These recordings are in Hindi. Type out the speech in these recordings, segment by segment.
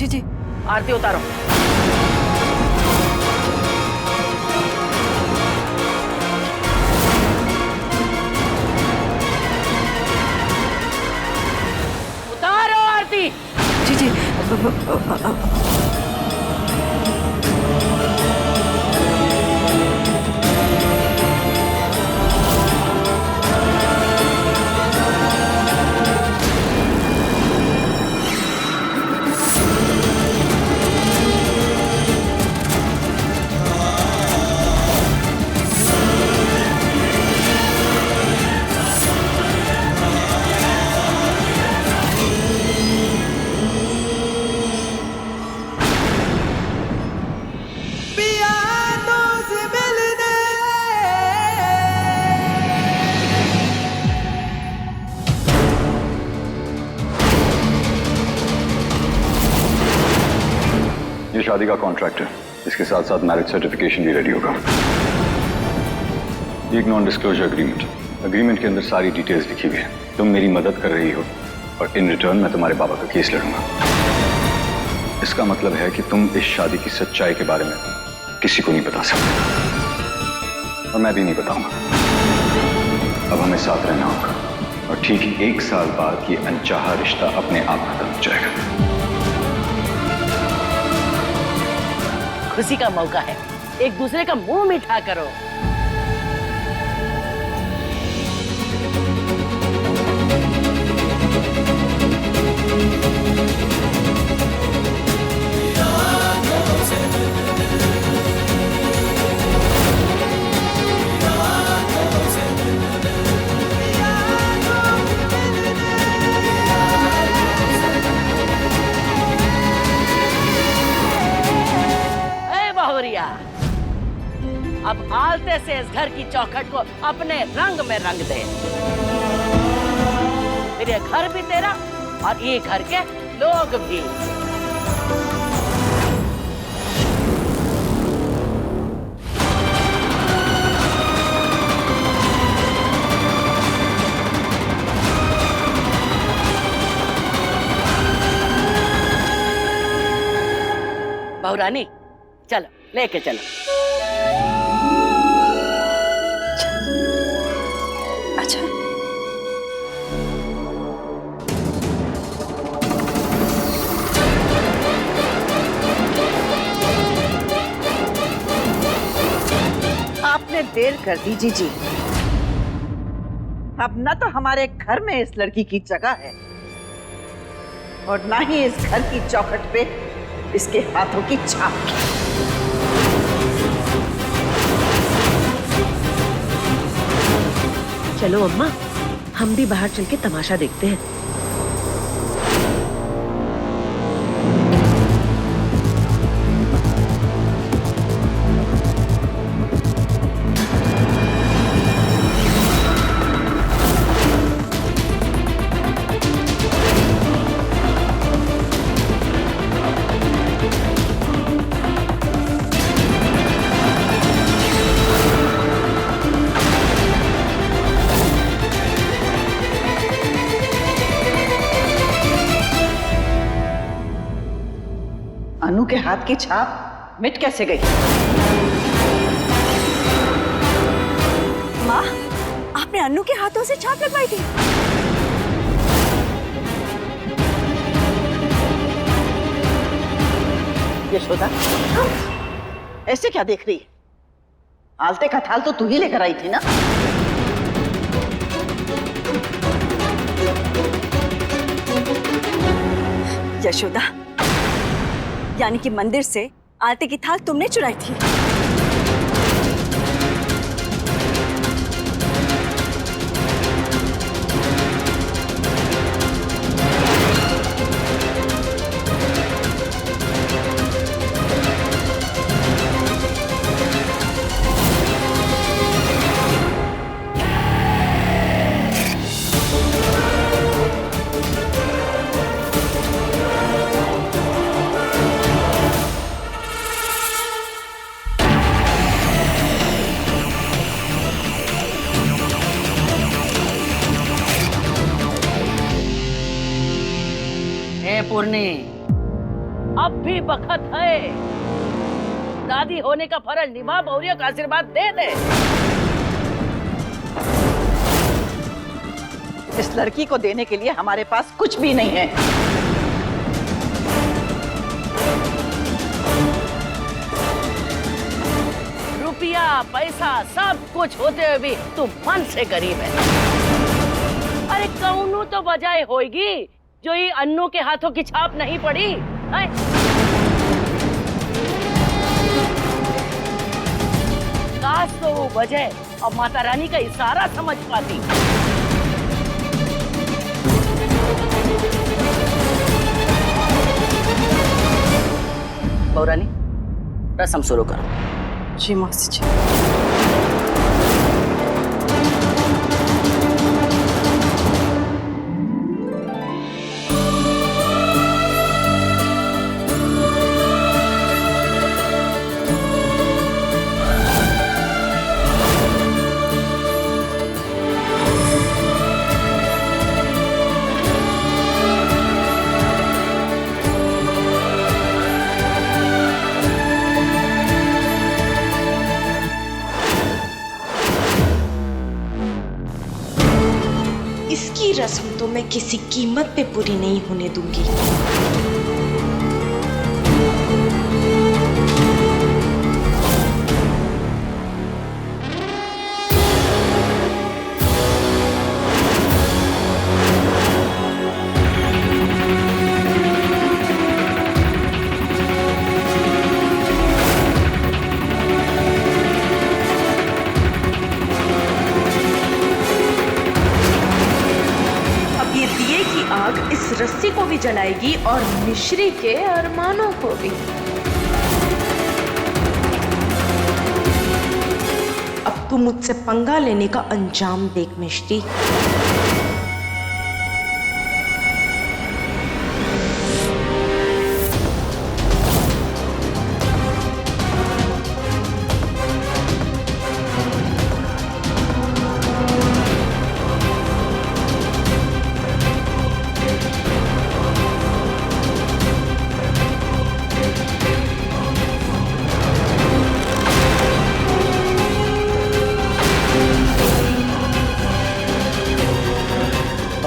जी जी। आरती उतारो। उतारो आरती। जी जी। ये शादी का कॉन्ट्रैक्ट है, इसके साथ साथ मैरिज सर्टिफिकेशन भी रेडी होगा। एक नॉन डिस्क्लोजर अग्रीमेंट के अंदर सारी डिटेल्स लिखी हुई है। तुम मेरी मदद कर रही हो और इन रिटर्न मैं तुम्हारे बाबा का केस लड़ूंगा। इसका मतलब है कि तुम इस शादी की सच्चाई के बारे में किसी को नहीं बता सकते और मैं भी नहीं बताऊंगा। अब हमें साथ रहना होगा और ठीक ही 1 साल बाद ये अनचाहा रिश्ता अपने आप खत्म हो जाएगा। खुशी का मौका है, एक दूसरे का मुंह मीठा करो। अब आलते से इस घर की चौखट को अपने रंग में रंग दे। फिर ये घर भी तेरा और ये घर के लोग भी। बहुरानी चलो, लेके चलो। अच्छा। आपने देर कर दी जीजी। अब न तो हमारे घर में इस लड़की की जगह है और ना ही इस घर की चौखट पे इसके हाथों की छाप। चलो अम्मा, हम भी बाहर चल के तमाशा देखते हैं। अनु के हाथ की छाप मिट कैसे गई? माँ, आपने अनु के हाथों से छाप लगवाई थी? यशोदा, ऐसे क्या देख रही है? आलते का थाल तो तू ही लेकर आई थी ना? यशोदा, यानी कि मंदिर से आलते की थाल तुमने चुराई थी? पूर्णी, अब भी वक्त है। दादी होने का फर्ज निभा, बहुरियों का आशीर्वाद दे दे। इस लड़की को देने के लिए हमारे पास कुछ भी नहीं है। रुपया पैसा सब कुछ होते हुए भी तू मन से गरीब है। अरे कौनू तो वजह होगी जो ये अन्नू के हाथों की छाप नहीं पड़ी है? काश तो वो वजह अब माता रानी का इशारा समझ पाती। बहुरानी, रस्म शुरू करो। जी मौसी जी। इसकी रस्म तो मैं किसी कीमत पे पूरी नहीं होने दूंगी। आग इस रस्सी को भी जलाएगी और मिश्री के अरमानों को भी। अब तू मुझसे पंगा लेने का अंजाम देख मिश्री।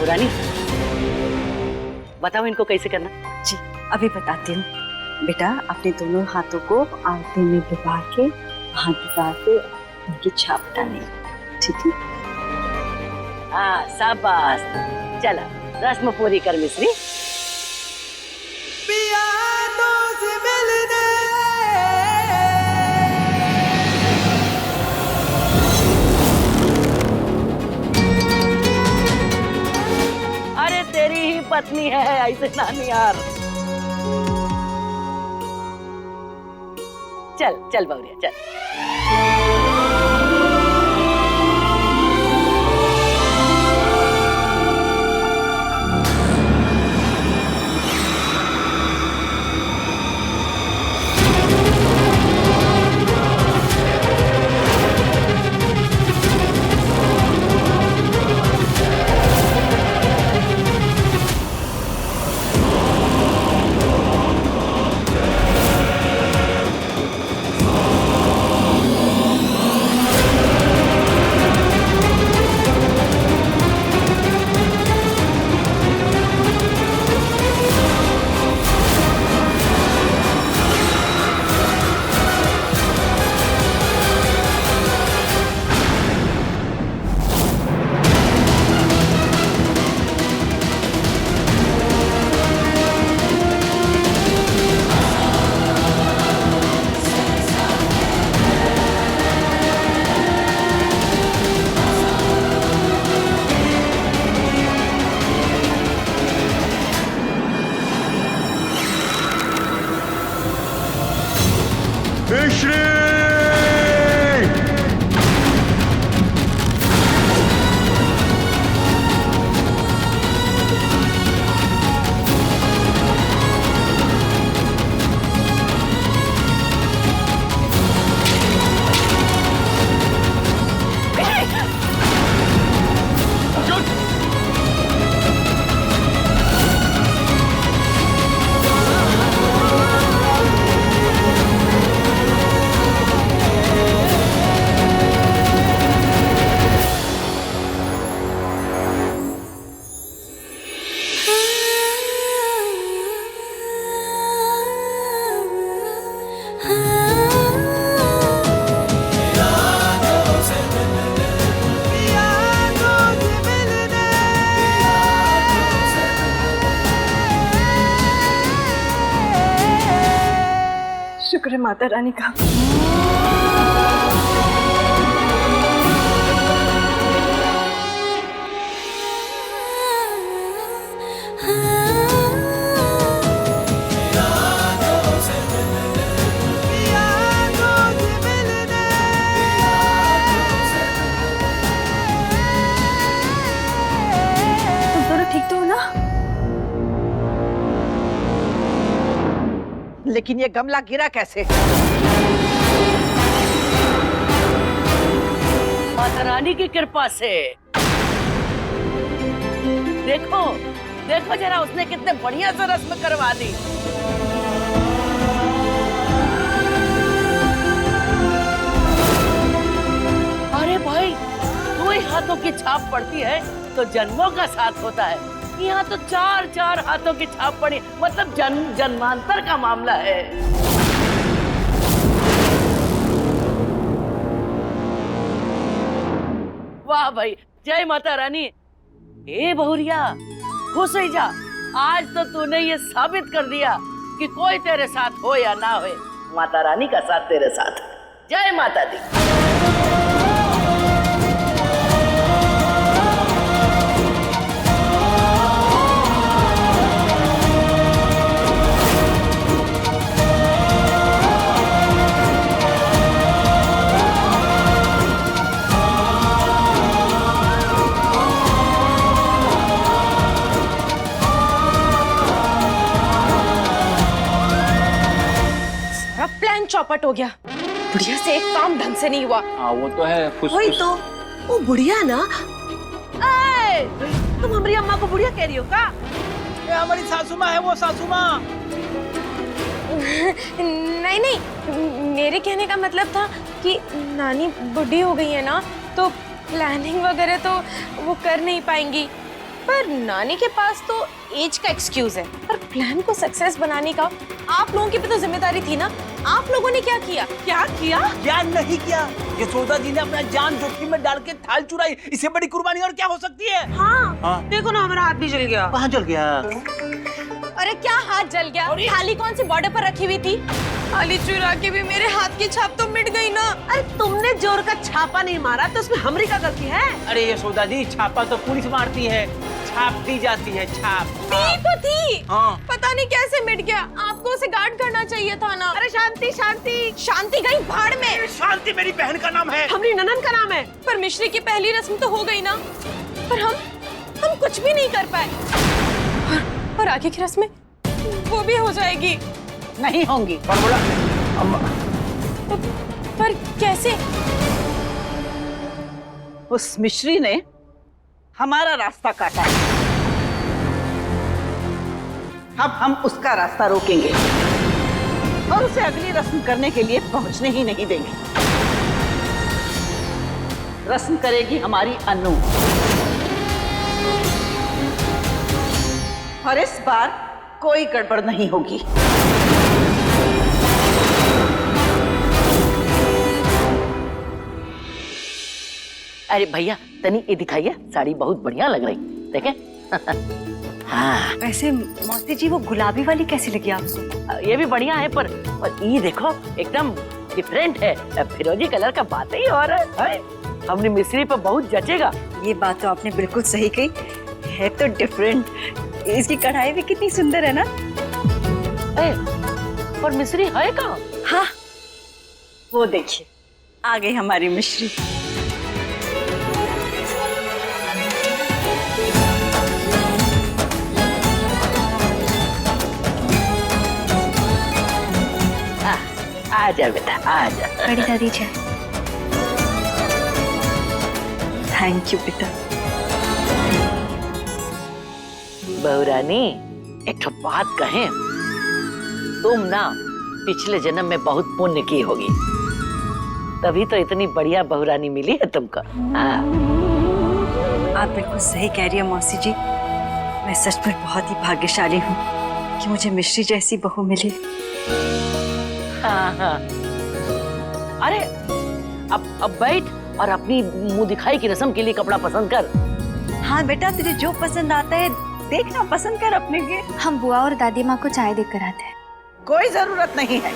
रानी, बताओ इनको कैसे करना। जी अभी बताती हूँ। बेटा अपने दोनों हाथों को आलते में डुबा के हाथ डुबा के उनकी छाप डालें, ठीक है? हाँ शाबाश, चला रस्म पूरी कर मिश्री। तेरी ही पत्नी है ऐसे नानी यार। चल चल बहुरिया चल। शुक्र है माता रानी का। तुम दोनों ठीक तो हो ना? लेकिन ये गमला गिरा कैसे? माता रानी की कृपा से। देखो देखो जरा उसने कितने बढ़िया से रस्म करवा दी। अरे भाई, दो ही हाथों की छाप पड़ती है तो जन्मों का साथ होता है। यहाँ तो 4 हाथों की छाप पड़ी, मतलब जन्मांतर का मामला है। वाह भाई, जय माता रानी। ए बहुरिया, खुश ही जा। आज तो तूने ये साबित कर दिया कि कोई तेरे साथ हो या ना हो, माता रानी का साथ तेरे साथ। जय माता दी। प्लान चौपट हो गया। बुढ़िया से एक काम ढंग से नहीं हुआ। हाँ वो तो है। वही तो, वो बुढ़िया ना। तुम हमारी अम्मा को बुढ़िया कह रही हो का? ये हमारी सासू माँ है, वो सासू माँ। नहीं नहीं, मेरे कहने का मतलब था कि नानी बुढ़ी हो गई है ना, तो प्लानिंग वगैरह तो वो कर नहीं पाएंगी। पर नानी के पास तो एज का एक्सक्यूज है, पर प्लान को सक्सेस बनाने का आप लोगों की भी तो जिम्मेदारी थी ना। आप लोगों ने क्या किया? क्या किया? क्या नहीं किया? यशोदा जी ने अपना जान जोखिम में डाल के थाल चुराई। इससे बड़ी कुर्बानी और क्या हो सकती है? हाँ। देखो ना, हमारा हाथ भी जल गया। कहाँ जल गया? अरे क्या हाथ जल गया? थाली कौन सी बॉर्डर पर रखी हुई थी? थाली चुरा के भी मेरे हाथ की छाप तो मिट गई ना। अरे तुमने जोर का छापा नहीं मारा तो उसमें हमारी क्या गलती है? अरे यशोदा जी, छापा तो पुलिस मारती है, छाप दी जाती है, छाप। दी तो थी। हाँ। पता नहीं कैसे मिट गया। आपको उसे गार्ड करना चाहिए था ना। अरे शांति शांति शांति गई भाड़ में। शांति मेरी बहन का नाम है। हमारी ननन का नाम है। पर मिश्री की पहली रस्म तो हो गई ना, पर हम कुछ भी नहीं कर पाए। और आगे की रस्में वो भी हो जाएगी। नहीं होंगी। पर कैसे? उस मिश्री ने हमारा रास्ता काटा है। अब हम उसका रास्ता रोकेंगे और उसे अगली रस्म करने के लिए पहुंचने ही नहीं देंगे। रस्म करेगी हमारी अनु, और इस बार कोई गड़बड़ नहीं होगी। अरे भैया, तनी ये दिखाइए, साड़ी बहुत बढ़िया लग रही, देखें। हाँ, वैसे मौसी जी वो गुलाबी वाली कैसी लगी आपको? ये भी बढ़िया है, पर ये देखो एकदम डिफरेंट है। फिरोजी कलर का बात ही और है। हमने मिस्री पर बहुत जचेगा। ये बात तो आपने बिल्कुल सही कही, है तो डिफरेंट। इसकी कढ़ाई भी कितनी सुंदर है ना। पर मिस्री है कहाँ? हाँ, वो देखिए आ गई हमारी मिश्री। आजा बेटा, आजा। बड़ी दादी जी, थैंक यू बेटा। बहुरानी, एक तो बात कहें, तुम ना पिछले जन्म में बहुत पुण्य की होगी, तभी तो इतनी बढ़िया बहुरानी मिली है तुमको। हाँ। आप बिल्कुल सही कह रही है मौसी जी। मैं सच में बहुत ही भाग्यशाली हूँ कि मुझे मिश्री जैसी बहू मिली। हाँ हाँ। अरे अब बैठ और अपनी मुंह दिखाई की रस्म के लिए कपड़ा पसंद कर। हाँ बेटा, तुझे जो पसंद आता है देखना, पसंद कर अपने लिए। हम बुआ और दादी माँ को चाय देकर आते हैं। कोई जरूरत नहीं है।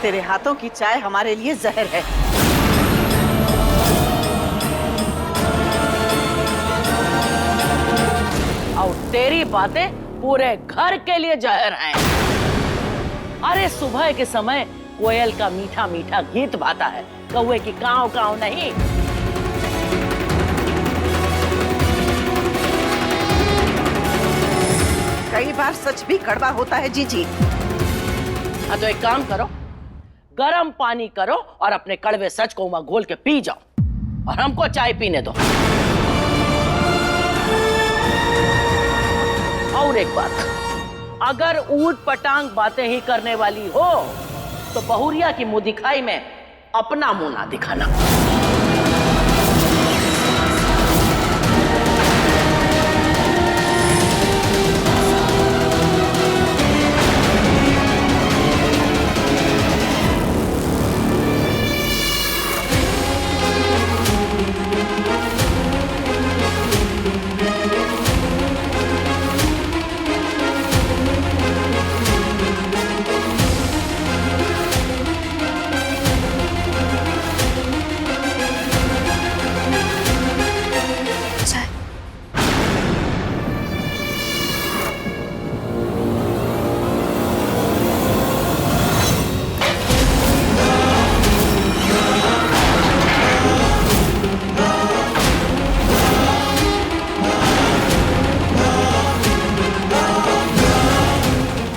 तेरे हाथों की चाय हमारे लिए जहर है। और तेरी बातें पूरे घर के लिए जहर हैं। अरे सुबह के समय कोयल का मीठा मीठा गीत गाता है, कौवे की काव काव नहीं। कई बार सच भी कड़वा होता है जीजी। हाँ तो एक काम करो, गर्म पानी करो और अपने कड़वे सच को वहां घोल के पी जाओ और हमको चाय पीने दो। और एक बात, अगर ऊट पटांग बातें ही करने वाली हो तो बहुरिया की मुंह दिखाई में अपना मुंह ना दिखाना।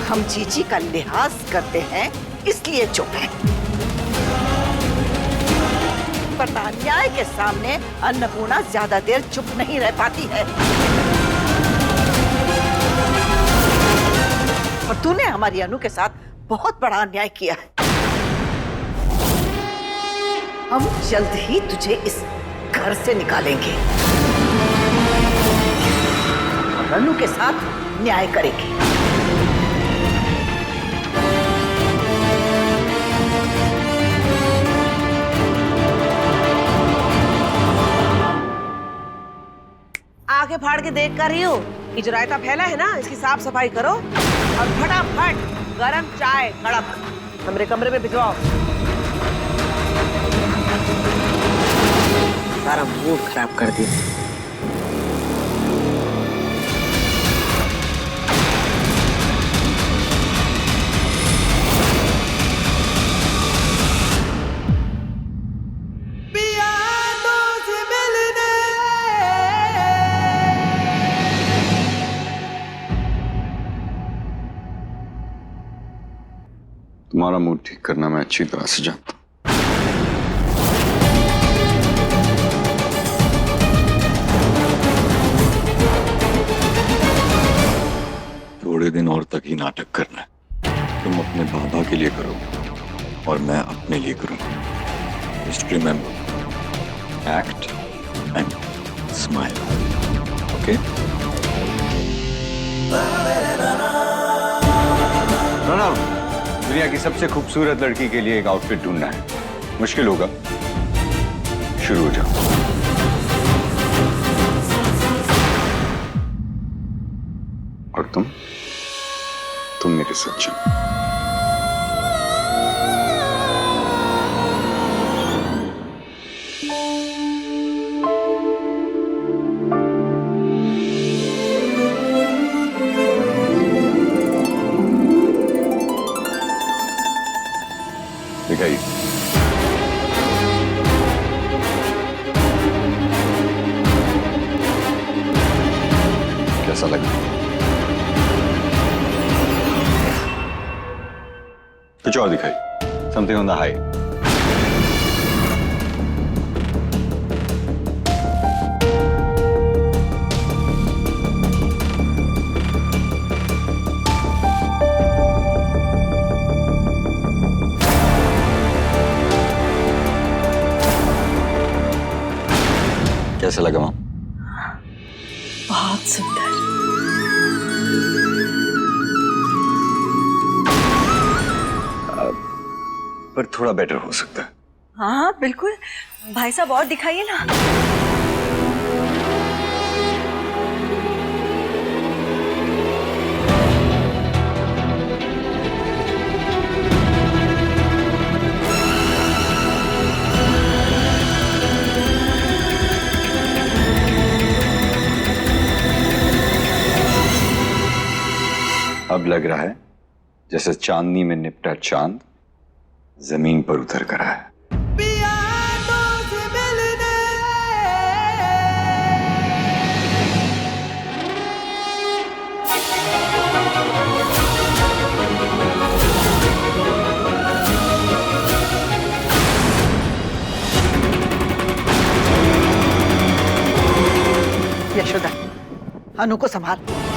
हम जीजी का लिहाज करते हैं इसलिए चुप है, वरना न्याय के सामने अन्नपूर्णा ज्यादा देर चुप नहीं रह पाती है। और तूने हमारी अनु के साथ बहुत बड़ा अन्याय किया है। हम जल्द ही तुझे इस घर से निकालेंगे और अनु के साथ न्याय करेंगे। आंखें फाड़ के देख कर रही हो, ये जो रायता फैला है ना, इसकी साफ सफाई करो और फटाफट गरम चाय कड़क हमरे कमरे में भिजवाओ। सारा मूड खराब कर दी। तुम्हारा मूड ठीक करना मैं अच्छी तरह से जानता हूं। थोड़े दिन और तक ही नाटक करना है। तुम अपने बाबा के लिए करो और मैं अपने लिए करूंगा। Just remember, act and smile, okay? Pranav, दुनिया की सबसे खूबसूरत लड़की के लिए एक आउटफिट ढूंढना है। मुश्किल होगा, शुरू हो जाओ। और तुम मेरे साथ चलो। दिखाइए कैसा लगा? कुछ और दिखाइए, समथिंग ऑन द हाई। कैसा लगा मां? बहुत सुंदर। पर थोड़ा बेटर हो सकता है। हाँ बिल्कुल, भाई साहब और दिखाइए ना। अब लग रहा है जैसे चांदनी में निपटा चांद जमीन पर उतर कर आया। यशोदा, अनु को संभाल।